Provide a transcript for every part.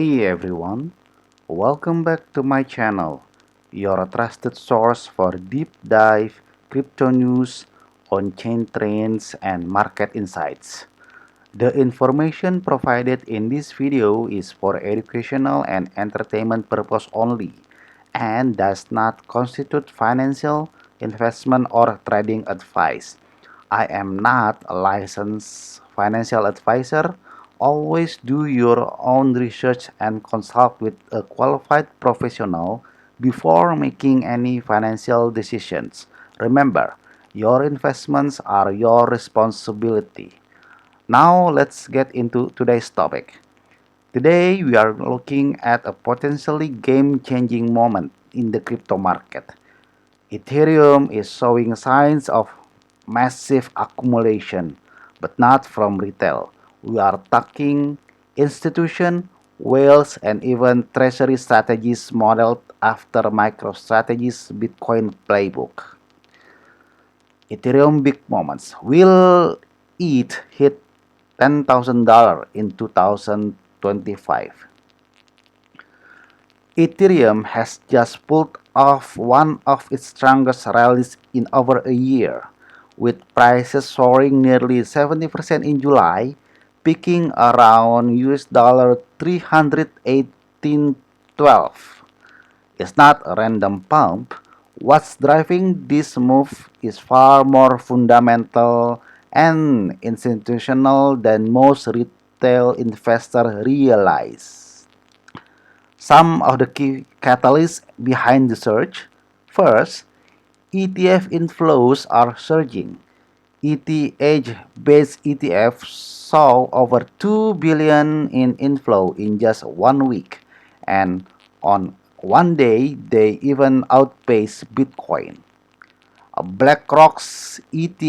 Hey everyone, welcome back to my channel, your trusted source for deep dive crypto news, on-chain trends, and market insights. The information provided in this video is for educational and entertainment purpose only and does not constitute financial, investment, or trading advice. I am not a licensed financial advisor. Always do your own research and consult with a qualified professional before making any financial decisions. Remember, your investments are your responsibility. Now let's get into today's topic. Today we are looking at a potentially game-changing moment in the crypto market. Ethereum is showing signs of massive accumulation, but not from retail. We are talking institution, whales, and even treasury strategies modeled after MicroStrategy's Bitcoin playbook. Ethereum big moments. Will it hit $10,000 in 2025? Ethereum has just pulled off one of its strongest rallies in over a year, with prices soaring nearly 70% in July, peaking around $318.12. It's not a random pump. What's driving this move is far more fundamental and institutional than most retail investors realize. Some of the key catalysts behind the surge. First, ETF inflows are surging. ETH-based ETFs saw over 2 billion in inflow in just 1 week, and on one day they even outpaced Bitcoin. BlackRock's ETH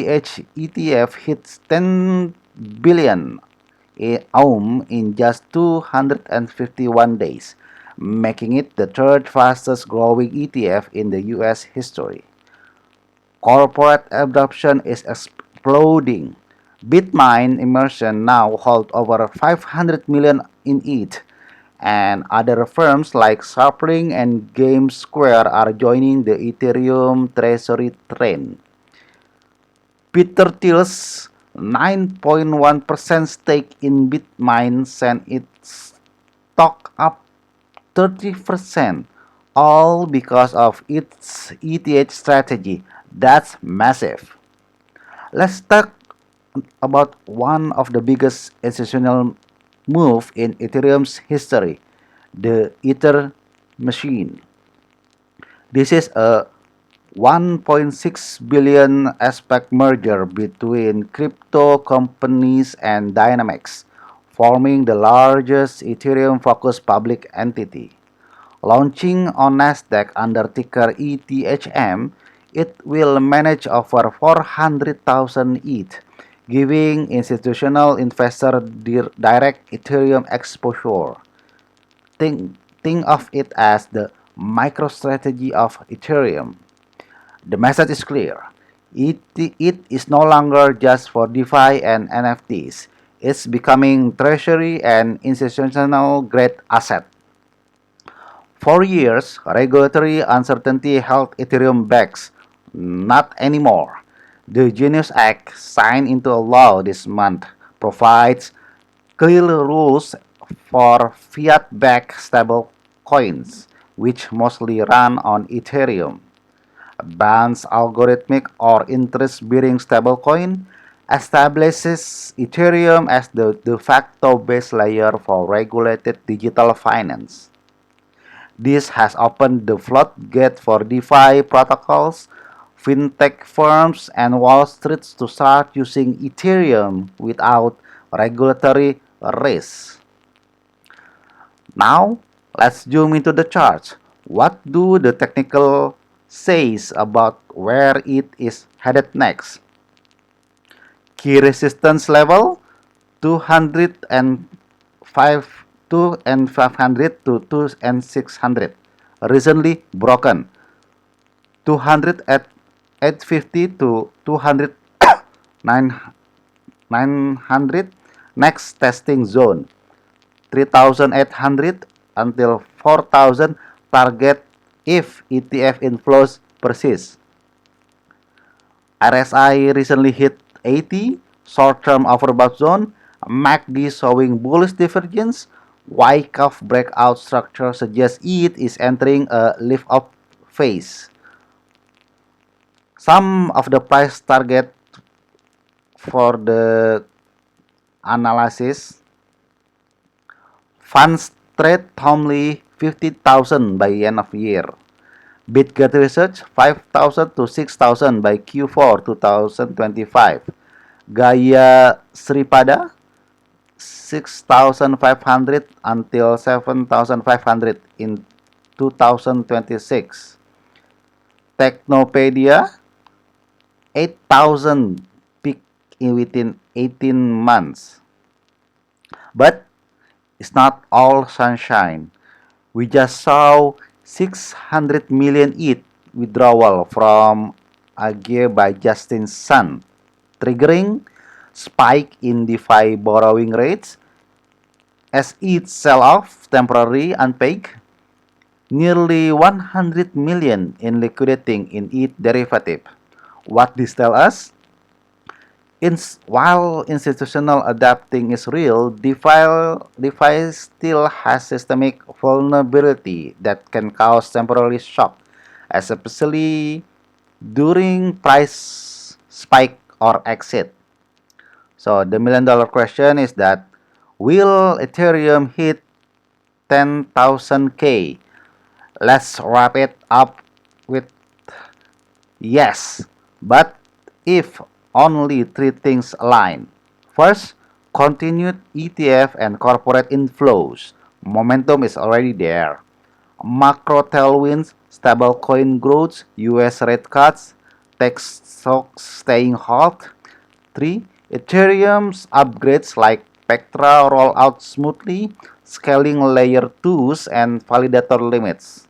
ETF hits 10 billion AUM in just 251 days, making it the third fastest growing ETF in the US history. Corporate adoption is exploding. Bitmain Immersion now hold over 500 million in it, and other firms like Sharplink and GameSquare are joining the Ethereum treasury trend. Peter Thiel's 9.1% stake in Bitmain sent its stock up 30%, all because of its ETH strategy. That's massive. Let's talk about one of the biggest institutional move in Ethereum's history, the Ether machine. This is a 1.6 billion aspect merger between crypto companies and Dynamics, forming the largest Ethereum-focused public entity. Launching on Nasdaq under ticker ETHM, it will manage over 400,000 ETH, giving institutional investors direct Ethereum exposure. Think of it as the MicroStrategy of Ethereum. The message is clear. It is no longer just for DeFi and NFTs. It's becoming treasury and institutional grade asset. For years, regulatory uncertainty held Ethereum back. Not anymore. The Genius Act, signed into law this month, provides clear rules for fiat-backed stablecoins, which mostly run on Ethereum. Bans algorithmic or interest-bearing stablecoin, establishes Ethereum as the de facto base layer for regulated digital finance. This has opened the floodgate for DeFi protocols, fintech firms, and Wall Street to start using Ethereum without regulatory risk. Now, let's zoom into the charts. What do the technical says about where it is headed next? Key resistance level 205 2 and 500 to 2 and 600 recently broken. 200 at 850 to 200 900 next testing zone. 3,800 until 4,000 target if ETF inflows persist. RSI recently hit 80, short-term overbought zone, MACD showing bullish divergence, Wyckoff breakout structure suggests it is entering a lift-up phase. Some of the price target for the analysis: funds trade only 50,000 by end of year. BitGet Research 5,000 to 6,000 by Q4 2025. Gaya Sripada 6,500 until 7,500 in 2026. Technopedia 8,000 peak in within 18 months. But it's not all sunshine. We just saw 600 million ETH withdrawal from AG by Justin Sun, triggering spike in DeFi borrowing rates as ETH sell-off temporarily unpegged. Nearly 100 million in liquidating in ETH derivative. What this tell us? While institutional adapting is real, DeFi still has systemic vulnerability that can cause temporary shock, especially during price spike or exit. So the million-dollar question is that, will Ethereum hit 10,000K? Let's wrap it up with yes, but if only three things align. First, continued ETF and corporate inflows. Momentum is already there. Macro tailwinds, stablecoin growth, US rate cuts, tech stocks staying hot. 3. Ethereum's upgrades like Spectra roll out smoothly, scaling layer 2s and validator limits.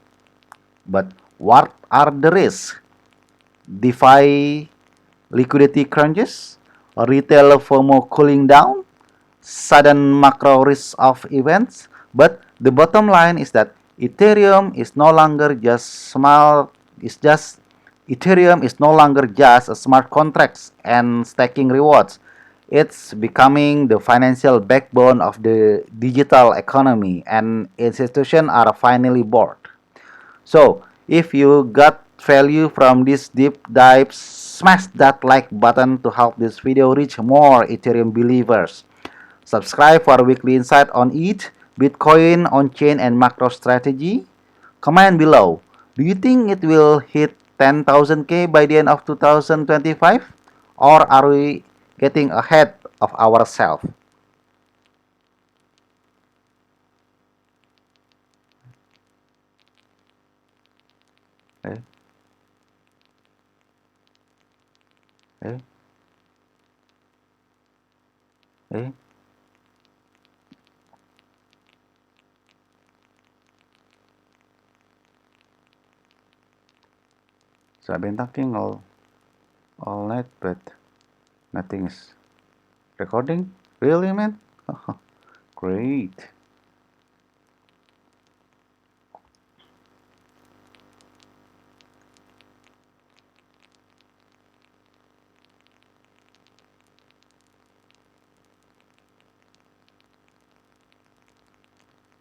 But what are the risks? DeFi liquidity crunches, retail FOMO cooling down, sudden macro risk of events. But the bottom line is that Ethereum is no longer just small. It's just Ethereum is no longer just a smart contracts and stacking rewards. It's becoming the financial backbone of the digital economy, and institutions are finally bored. So, if you got value from this deep dive, smash that like button to help this video reach more Ethereum believers. Subscribe for weekly insight on ETH, Bitcoin, on-chain, and macro strategy. Comment below. Do you think it will hit 10,000K by the end of 2025? Or are we getting ahead of ourselves? Eh, eh, eh. So I've been talking all night, but nothing is recording. Really, man? Great.